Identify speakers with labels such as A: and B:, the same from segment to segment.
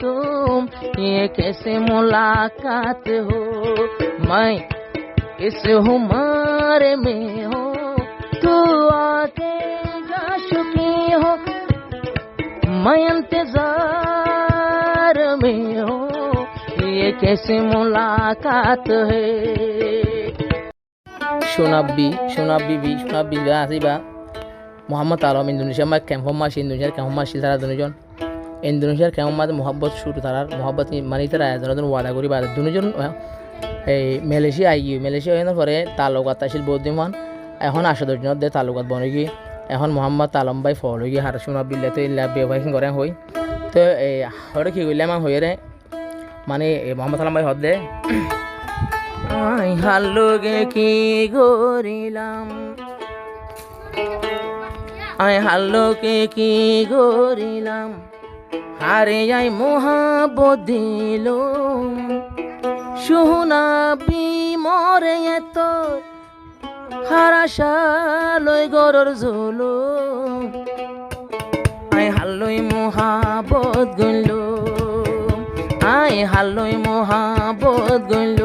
A: तुम, ये कैसे मुलाकात हो। मैं इस उम्र में हो, तू आके जा चुकी हो, मैं इंतजार में हो, ये कैसे मुलाकात है। সোনাব্বি আসিবা মোহাম্মদ আলম ইন্দোনেশিয়া মা কেমন মাস ইন্দোনেশিয়ার কেমন মাস তারা দুজন ইন্দোনেশিয়ার কেমন মাস মহব্বত শুরু তারার মহব্বত মানে তারা একজন ওয়াদা করি বা দুজন এই মালয়েশিয়া আইগি মালয়েশিয়া হওয়ার পরে তালুকাত আসিল বৌদ্ধিমান এখন 8 দিনত দে তালুকাত বনে গিয়ে এখন মোহাম্মদ আলম ভাই ফল হয়ে গিয়ে হার সোনাব্বিলে তো ব্যবহার করে হই তো এই হরে কি করলে আমার হয়ে রে মানে মোহাম্মদ আলম ভাই হদ দে হাল্লোগে কি গরিলাম হাল্লোকে কি গরিলাম হারে যাই মোহাব্বত দিল সোনাব্বি মরে এত হারাশালই গরর ঝোলো হাল্লই মোহাব্বত গইল হাল্লই মোহাব্বত গইল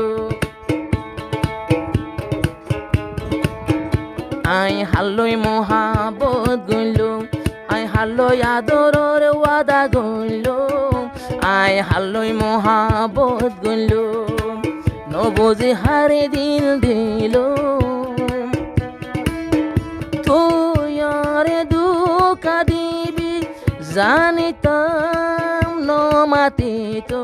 A: হাল্লই মোহাব্বত গইল হাল্লই আদরের ওয়াদা গইল হাল্লই মোহাব্বত গইল নবজি হারে দিল দিল তুই আরে দুঃখা দিবি জানিতাম নমাতি তো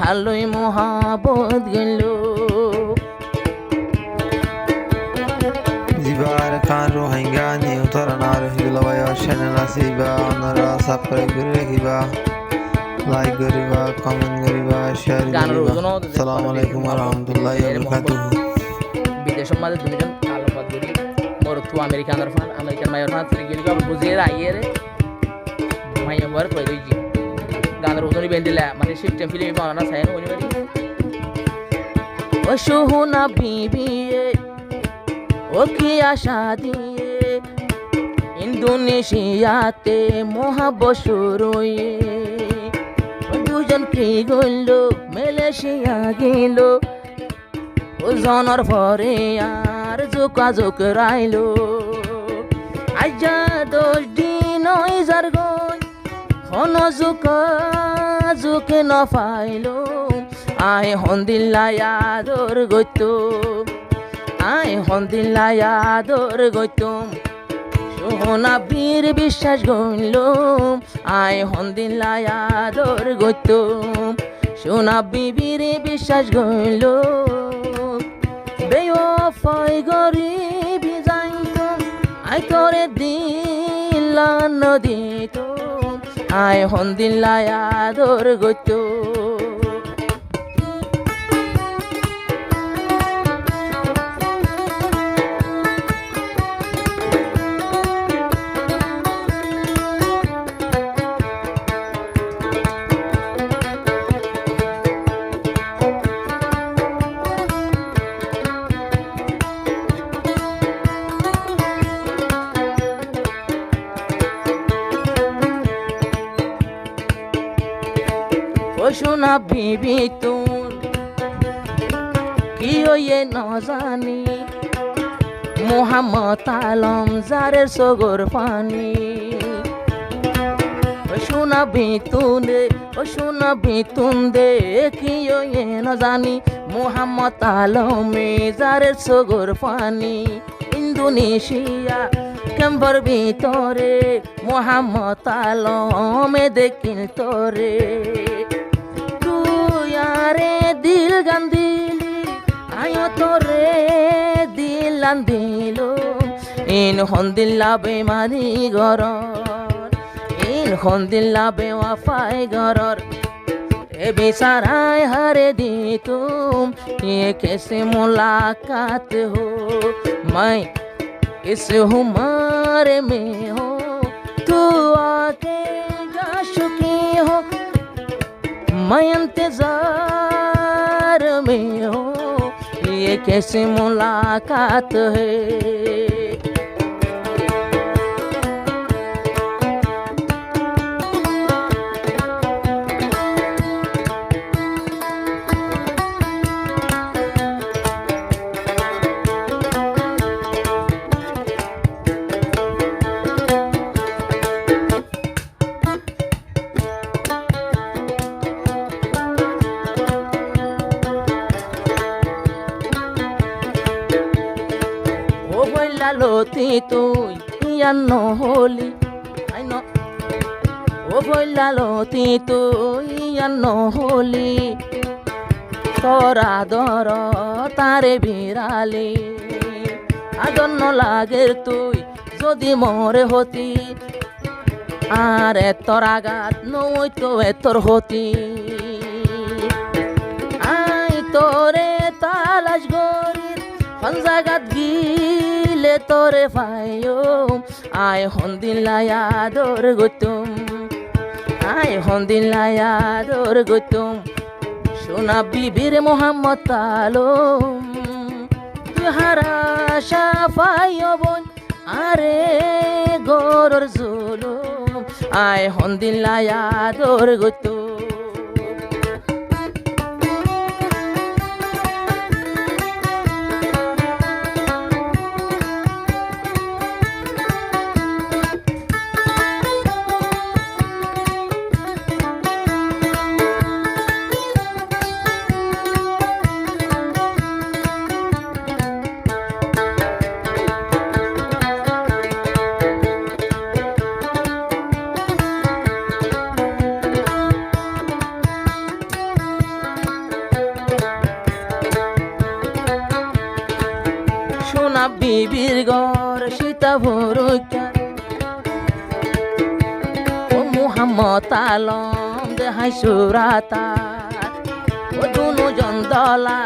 A: হাল্লই মোহাব্বত গইল
B: Zibar Khan Rohingya ni utarana rahila wa channel asiba onara subscribe kore rakhiba like koriba comment koriba share koriba assalamu alaikum warahmatullahi wabarakatuh
A: বিদেশের মাঝে দুজন আলোপাত করি মোর তো আমেরিকানের ফান আমেরিকান মায়ের ফান তুই গেলি বুঝিয়ে আইয়ে রে মাইয়া বার কই রইজি গানের উদনি বেন্দিলা মানে সিস্টেম ফিল্ম বানানা চাই না ওনি ও সোহনা বিবি ও কি আশা দিয়ে ইন্দোনেশিয়াতে মোহাব্বত শুরু দুজন কি গইল মালয়েশিয়া গেল ও জনের পরে আর যোগাযোগ রাইল আজা 10 দিন যার গই হন যোগাযোগ না পাইল হন্দিল্লা আদর গইত হন্দিল্লা আদর গইতুম সোনাব্বির বিশ্বাস গইল হন্দিল্লা আদর গইতুম সোনাব্বির বিশ্বাস গইল বেওয়াফাই গরিবি জানতুম তোরে দিল্লা নদিতুম হন্দিল্লা আদর গইতুম সোনাব্বি তুন কি হইয়ে ন জানি মোহাম্মদ আলম জারের সগর পানি সোনাব্বি তুন দে কি হইয়ে ন জানি মোহাম্মদ আলমে জারের সগর পানি ইন্দোনেশিয়া ক্যাম্পর ভিতরে মোহাম্মদ আলমে দেখিল তোরে আরে দিল গান্দিলি আয়ো তোরে দিল আন্দিল ইন হন্দিল্লা বেমারি গরর ইন হন্দিল্লা বেওয়াফাই গরর এ বেচারায় হারে দি তুম ये कैसे मुलाकात हो मैं इस उम्र में हो तू आके जा चुकी हो मैं इंतजार में हो ये कैसे मुलाकात है। লতি তুই ইয়ান নহলি ও বইলা লতি তুই ইয়ান নহলি তোরা দর তারে বিড়ালি আদন্য লাগের তুই যদি মরে হতি আর এতর আঘাত নই তো এতর হতি আই তোরে তালাশ গরির হঞ্জাগাত গিলে তোরে পাইও আয় হন্দিলায়াদর গতুম আয় হন্দিলায়াদর গতুম সোনা বিবির মোহাম্মদ আলম তুই হারা সাফাইও বোন আরে গরর জুলুম আয় হন্দিলায়াদর গতুম সোনা বিবির ঘর সীতা ভরুকা ও মুহাম্মদ আলম দেহাই সুরাতা ও দুজন দলা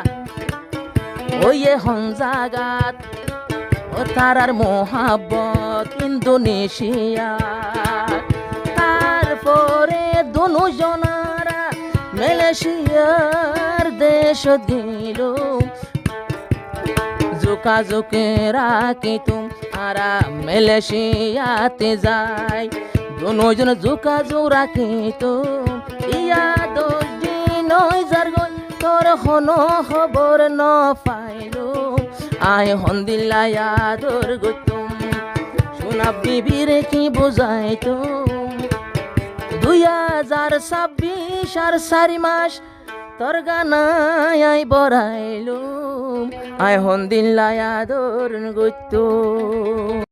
A: ওয়ে হঞ্জাগাত ও তারার মোহাব্বত ইন্দোনেশিয়া তারপরে দুজনারা মালয়েশিয়ার দেশ গেল যোগাযোগে রাখি তুম আরা মালয়েশিয়াতে যাই দুজন যোগাযোগ রাখি তুম ইয়া দোষ দিন যার গই তোর হন খবর ন পাইলো আয় হন্দিলায়াদর গতুম সোনা বিবির কি বুঝাই তুম 2026 আর 4 মাস তোর গানায় বরাইলুম আয় হন্দিলায়াদর গতুম